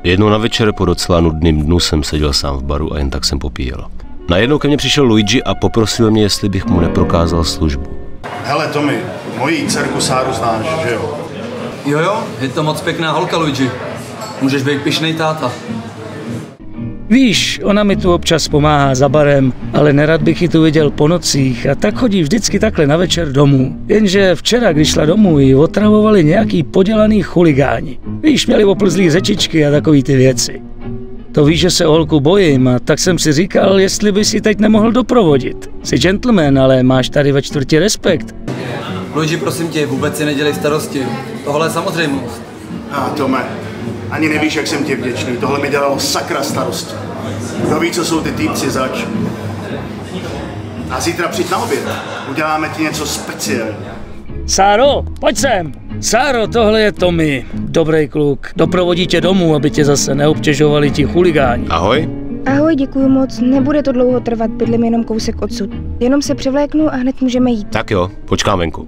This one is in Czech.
Jednou na večer po docela nudným dnu jsem seděl sám v baru a jen tak jsem popíjel. Najednou ke mně přišel Luigi a poprosil mě, jestli bych mu neprokázal službu. Hele, Tomi, moji dcerku Sáru znáš, že jo? Jo, je to moc pěkná holka, Luigi. Můžeš být pyšnej táta. Víš, ona mi tu občas pomáhá za barem, ale nerad bych ji tu viděl po nocích a tak chodí vždycky takhle na večer domů. Jenže včera, když šla domů, ji otravovali nějaký podělaný chuligáni. Víš, měli oplzlý řečičky a takový ty věci. To víš, že se o holku bojím a tak jsem si říkal, jestli bys ji teď nemohl doprovodit. Jsi gentleman, ale máš tady ve čtvrti respekt. Luigi, prosím tě, vůbec si nedělej starosti. Tohle je samozřejmost. Tome, ani nevíš, jak jsem ti vděčný. Tohle mi dělalo sakra starosti. Kdo ví, co jsou ty týpci zač. A zítra přijď na oběd. Uděláme ti něco speciálního. Sáro, pojď sem! Sáro, tohle je Tomi. Dobrý kluk. Doprovodí tě domů, aby tě zase neobtěžovali ti chuligáni. Ahoj. Ahoj, děkuju moc. Nebude to dlouho trvat, bydlím jenom kousek odsud. Jenom se převléknu a hned můžeme jít. Tak jo, počkám venku.